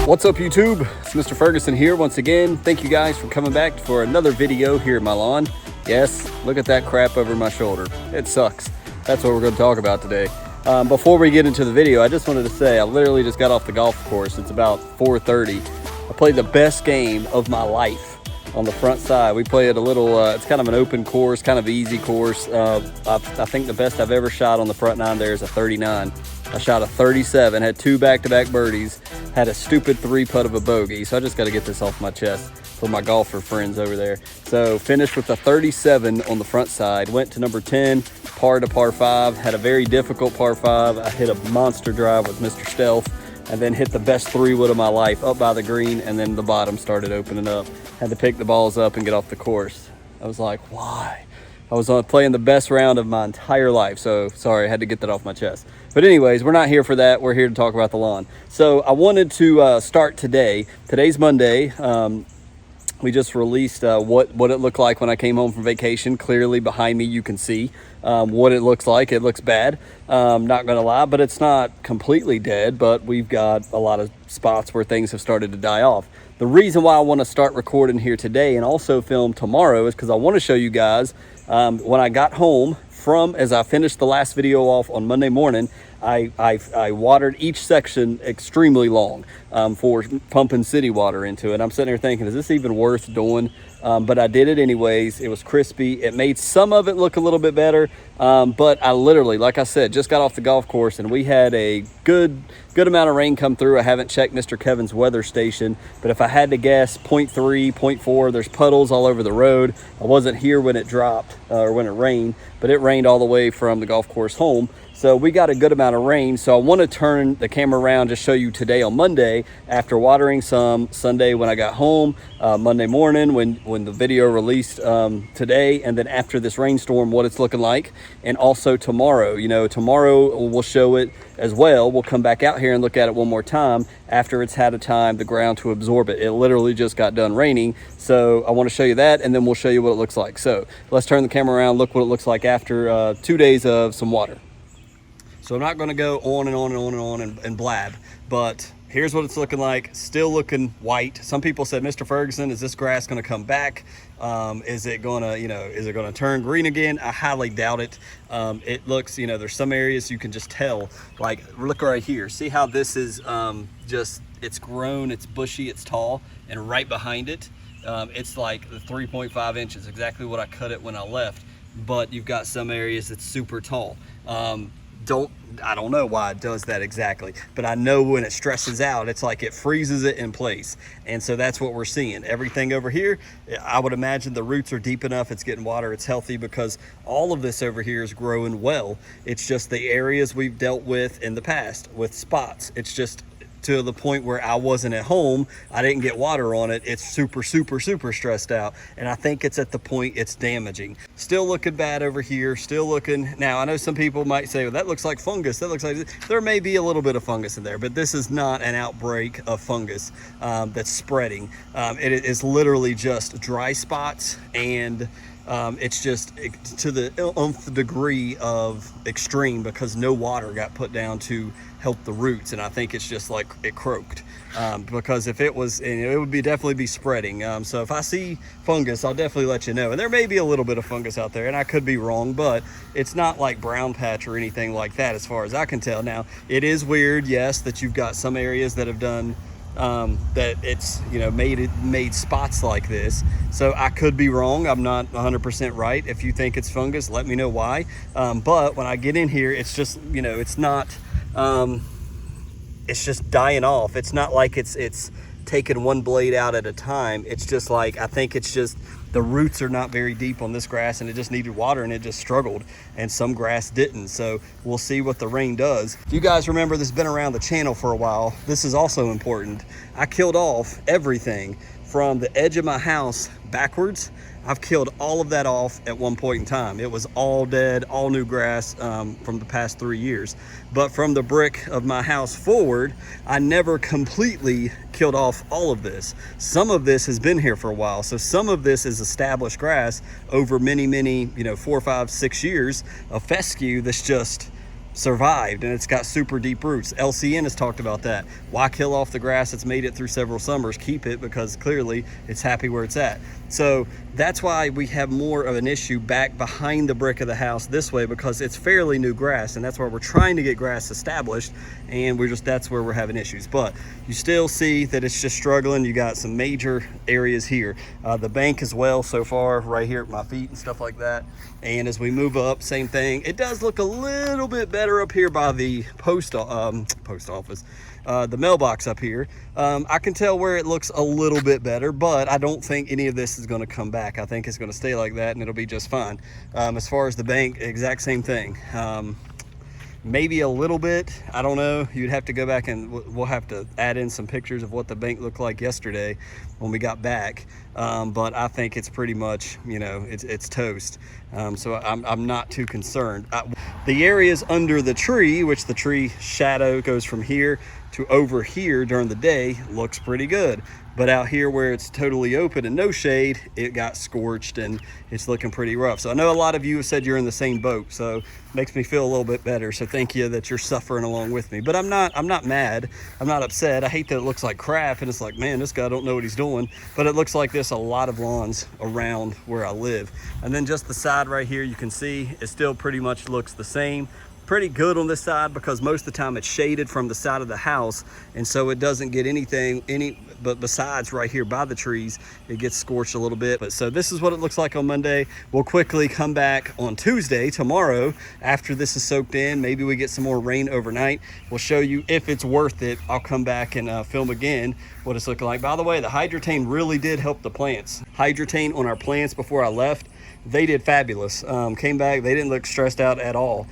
What's up, YouTube? It's Mr. Ferguson here once again. Thank you guys for coming back for another video here at my lawn. Yes, look at that crap over my shoulder. It sucks. That's what we're going to talk about today. Before we get into the video, I just wanted to say I literally just got off the golf course. It's about 4:30. I played the best game of my life on the front side. We played a little, it's kind of an open course, kind of easy course. I think the best I've ever shot on the front nine there is a 39. I shot a 37, had two back-to-back birdies, had a stupid 3-putt of a bogey. So I just got to get this off my chest for my golfer friends over there. So finished with a 37 on the front side, went to number 10, par to par 5, had a very difficult par 5. I hit a monster drive with Mr. Stealth, and then hit the best 3-wood of my life up by the green, and then the bottom started opening up. Had to pick the balls up and get off the course. I was like, why? I was playing the best round of my entire life, so sorry, I had to get that off my chest. But anyways, we're not here for that. We're here to talk about the lawn. So I wanted to start today. Today's Monday. We just released what it looked like when I came home from vacation. Clearly behind me you can see what it looks like. It looks bad, not gonna lie, but it's not completely dead, but we've got a lot of spots where things have started to die off. The reason why I want to start recording here today and also film tomorrow is because I want to show you guys when I got home as I finished the last video off on Monday morning, I watered each section extremely long for pumping city water into it. I'm sitting there thinking, is this even worth doing? But I did it anyways. It was crispy. It made some of it look a little bit better. But I literally, like I said, just got off the golf course and we had a good amount of rain come through. I haven't checked Mr. Kevin's weather station, but if I had to guess, 0.3, 0.4, there's puddles all over the road. I wasn't here when it dropped or when it rained, but it rained all the way from the golf course home. So we got a good amount of rain. So I want to turn the camera around to show you today on Monday after watering some, Sunday when I got home, Monday morning when the video released today, and then after this rainstorm, what it's looking like. And also tomorrow, tomorrow we'll show it as well. We'll come back out here and look at it one more time after it's had a time, the ground to absorb it. It literally just got done raining. So I want to show you that, and then we'll show you what it looks like. So let's turn the camera around, look what it looks like after 2 days of some water. So I'm not going to go on and on and on and on and blab, but here's what it's looking like. Still looking white. Some people said, Mr. Ferguson, is this grass going to come back? Is it going to, is it going to turn green again? I highly doubt it. It looks, there's some areas you can just tell, like look right here. See how this is it's grown, it's bushy, it's tall, and right behind it, it's like the 3.5 inches, exactly what I cut it when I left. But you've got some areas that's super tall. I don't know why it does that exactly, but I know when it stresses out, it's like it freezes it in place. And so that's what we're seeing. Everything over here, I would imagine the roots are deep enough, it's getting water, it's healthy, because all of this over here is growing well. It's just the areas we've dealt with in the past with spots. It's just to the point where I wasn't at home, I didn't get water on it. It's super stressed out, and I think it's at the point it's damaging. Still looking bad over here, still looking. Now I know some people might say, well, that looks like fungus, that looks like there may be a little bit of fungus in there, but this is not an outbreak of fungus that's spreading. It is literally just dry spots, and it's just to the nth degree of extreme because no water got put down to help the roots, and I think it's just like it croaked because if it was, it would definitely be spreading. So if I see fungus, I'll definitely let you know. And there may be a little bit of fungus out there, and I could be wrong, but it's not like brown patch or anything like that as far as I can tell. Now it is weird, yes, that you've got some areas that have done that it's made spots like this. So I could be wrong. I'm not 100% right. If you think it's fungus, let me know why. But when I get in here, it's just it's not it's just dying off. It's not like it's taking one blade out at a time. It's just like, I think it's just the roots are not very deep on this grass, and it just needed water, and it just struggled, and some grass didn't. So we'll see what the rain does. If you guys remember, this has been around the channel for a while. This is also important. I killed off everything from the edge of my house backwards. I've killed all of that off at one point in time. It was all dead, all new grass from the past 3 years. But from the brick of my house forward, I never completely killed off all of this. Some of this has been here for a while. So some of this is established grass over many, 4, 5, 6 years of fescue that's just survived, and it's got super deep roots. LCN has talked about that. Why kill off the grass that's made it through several summers? Keep it, because clearly it's happy where it's at. So that's why we have more of an issue back behind the brick of the house this way, because it's fairly new grass, and that's why we're trying to get grass established, and that's where we're having issues. But you still see that it's just struggling. You got some major areas here, the bank as well so far, right here at my feet and stuff like that. And as we move up, same thing. It does look a little bit better up here by the post office, the mailbox up here. I can tell where it looks a little bit better, but I don't think any of this is going to come back. I think it's going to stay like that, and it'll be just fine. As far as the bank, exact same thing. Maybe a little bit, I don't know. You'd have to go back, and we'll have to add in some pictures of what the bank looked like yesterday when we got back. But I think it's pretty much, you know, it's toast. So I'm not too concerned. The areas under the tree, which the tree shadow goes from here to over here during the day, looks pretty good. But out here where it's totally open and no shade, it got scorched and it's looking pretty rough. So I know a lot of you have said you're in the same boat, so it makes me feel a little bit better. So thank you that you're suffering along with me. But I'm not mad. I'm not upset. I hate that it looks like crap, and it's like, man, this guy don't know what he's doing. But it looks like this a lot of lawns around where I live. And then just the side right here, you can see it still pretty much looks the same. Pretty good on this side, because most of the time it's shaded from the side of the house, and so it doesn't get but besides right here by the trees, it gets scorched a little bit. But so this is what it looks like on Monday. We'll quickly come back on Tuesday, tomorrow, after this is soaked in. Maybe we get some more rain overnight. We'll show you if it's worth it. I'll come back and film again what it's looking like. By the way, the Hydrotain really did help the plants. Hydrotain on our plants before I left, they did fabulous. Came back, they didn't look stressed out at all.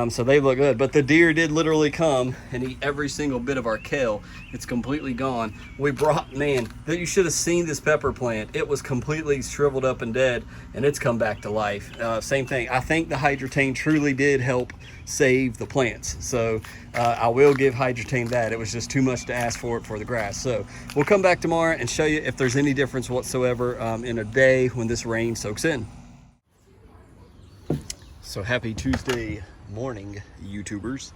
So they look good. But the deer did literally come and eat every single bit of our kale. It's completely gone. We brought, man, you should have seen this pepper plant. It was completely shriveled up and dead, and it's come back to life. Same thing. I think the Hydrotain truly did help save the plants. So I will give Hydrotain that. It was just too much to ask for it for the grass. So we'll come back tomorrow and show you if there's any difference whatsoever in a day when this rain soaks in. So happy Tuesday morning, YouTubers.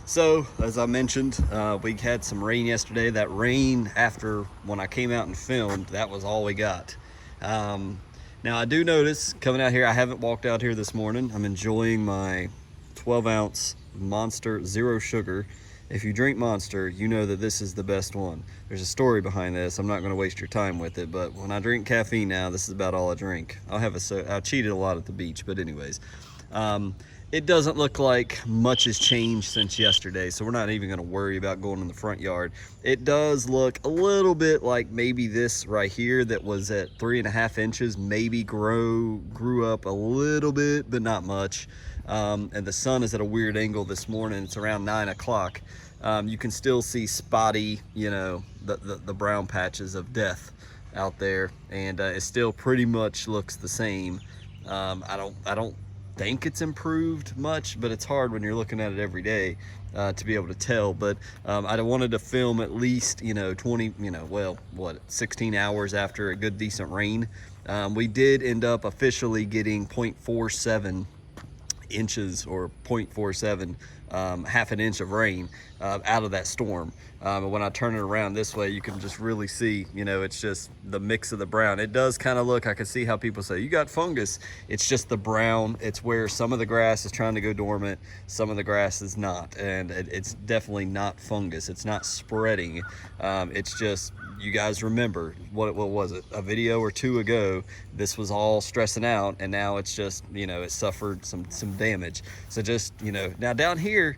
So as I mentioned, we had some rain yesterday. That rain, after when I came out and filmed, that was all we got. Now I do notice coming out here, I haven't walked out here this morning. I'm enjoying my 12-ounce Monster Zero Sugar. If you drink Monster, you know that this is the best one. There's a story behind this. I'm not going to waste your time with it, but when I drink caffeine now, this is about all I drink. I cheated a lot at the beach, but anyways. It doesn't look like much has changed since yesterday, so we're not even going to worry about going in the front yard. It does look a little bit like maybe this right here that was at 3.5 inches maybe grew up a little bit, but not much. And the sun is at a weird angle this morning. It's around 9 o'clock. You can still see spotty, you know, the brown patches of death out there, and it still pretty much looks the same. I don't think it's improved much, but it's hard when you're looking at it every day to be able to tell. But I wanted to film at least, you know, 16 hours after a good decent rain. We did end up officially getting 0.47 inches or 0.47 half an inch of rain out of that storm. When I turn it around this way, you can just really see, you know, it's just the mix of the brown. It does kind of look, I can see how people say, you got fungus. It's just the brown. It's where some of the grass is trying to go dormant, some of the grass is not. And it's definitely not fungus. It's not spreading. It's just, you guys remember, what was it, a video or two ago, this was all stressing out, and now it's just, you know, it suffered some damage. So just, you know, now down here,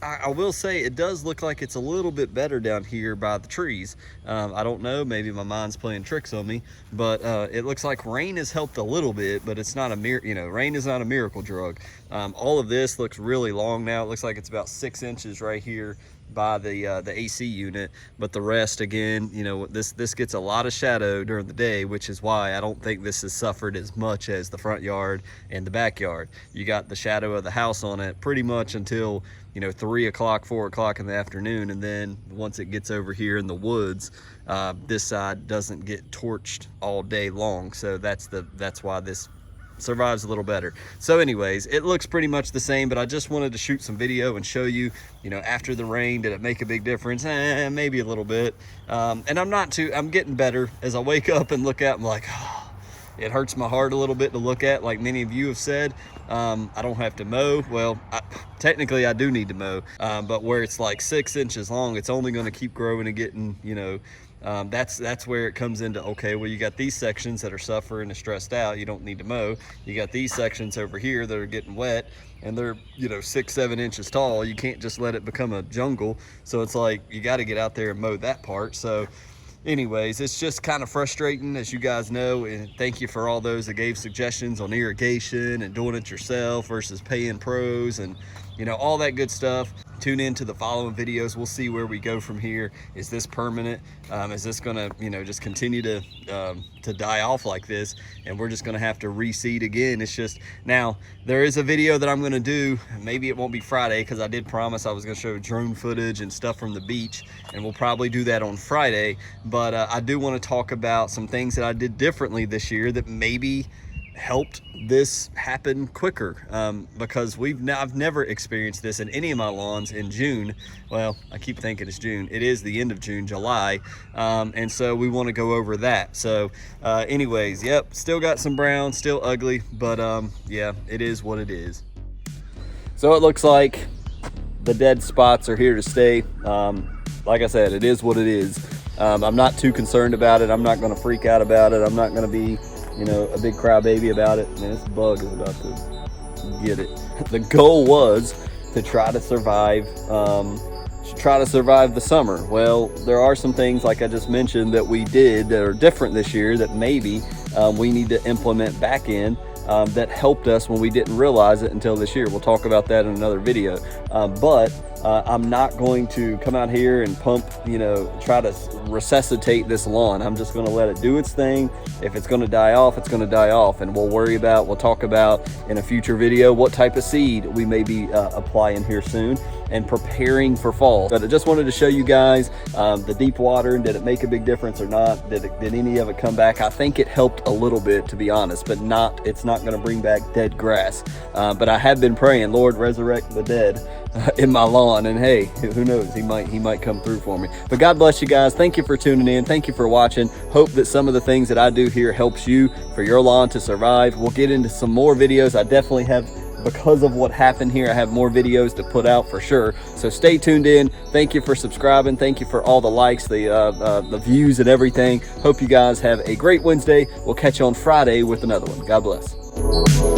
I will say it does look like it's a little bit better down here by the trees. I don't know, maybe my mind's playing tricks on me, but it looks like rain has helped a little bit, but it's not rain is not a miracle drug. All of this looks really long now. It looks like it's about 6 inches right here by the AC unit, but the rest, again, you know, this gets a lot of shadow during the day, which is why I don't think this has suffered as much as the front yard and the backyard. You got the shadow of the house on it pretty much until, you know, 3 o'clock, 4 o'clock in the afternoon, and then once it gets over here in the woods, this side doesn't get torched all day long. So that's why this survives a little better. So anyways, it looks pretty much the same, but I just wanted to shoot some video and show you, you know, after the rain, did it make a big difference? Maybe a little bit. And I'm getting better. As I wake up and look out, I'm like, oh, it hurts my heart a little bit to look at, like many of you have said. I don't have to mow. Well, technically I do need to mow, but where it's like 6 inches long, it's only going to keep growing and getting, you know, that's where it comes into, okay, well, you got these sections that are suffering and stressed out, you don't need to mow. You got these sections over here that are getting wet and they're, you know, 6-7 inches tall. You can't just let it become a jungle. So it's like you got to get out there and mow that part. So anyways, it's just kind of frustrating, as you guys know, and thank you for all those that gave suggestions on irrigation and doing it yourself versus paying pros and, you know, all that good stuff. Tune in to the following videos. We'll see where we go from here. Is this permanent? Is this gonna, you know, just continue to die off like this, and we're just gonna have to reseed again? It's just, now there is a video that I'm gonna do. Maybe it won't be Friday, because I did promise I was gonna show drone footage and stuff from the beach, and we'll probably do that on Friday. But I do want to talk about some things that I did differently this year that maybe helped this happen quicker, because I've never experienced this in any of my lawns in June. Well, I keep thinking it's June. It is the end of June, July, and so we want to go over that. So anyways, yep, still got some brown, still ugly, but yeah, it is what it is. So it looks like the dead spots are here to stay. Like I said, it is what it is. I'm not too concerned about it. I'm not going to freak out about it. I'm not going to be, you know, a big crybaby about it. Man, this bug is about to get it. The goal was to try to survive the summer. Well, there are some things, like I just mentioned, that we did that are different this year that maybe we need to implement back in, that helped us when we didn't realize it until this year. We'll talk about that in another video. But I'm not going to come out here and pump, you know, try to resuscitate this lawn. I'm just going to let it do its thing. If it's going to die off, it's going to die off, and we'll talk about in a future video what type of seed we may be applying here soon and preparing for fall. But I just wanted to show you guys the deep water. Did it make a big difference or not? Did any of it come back? I think it helped a little bit, to be honest, but it's not going to bring back dead grass. But I have been praying, Lord, resurrect the dead in my lawn, and hey, who knows, he might come through for me. But God bless you guys. Thank you for tuning in. Thank you for watching. Hope that some of the things that I do here helps you for your lawn to survive. We'll get into some more videos. I definitely have, because of what happened here, I have more videos to put out for sure. So stay tuned in. Thank you for subscribing. Thank you for all the likes, the views and everything. Hope you guys have a great Wednesday. We'll catch you on Friday with another one. God bless.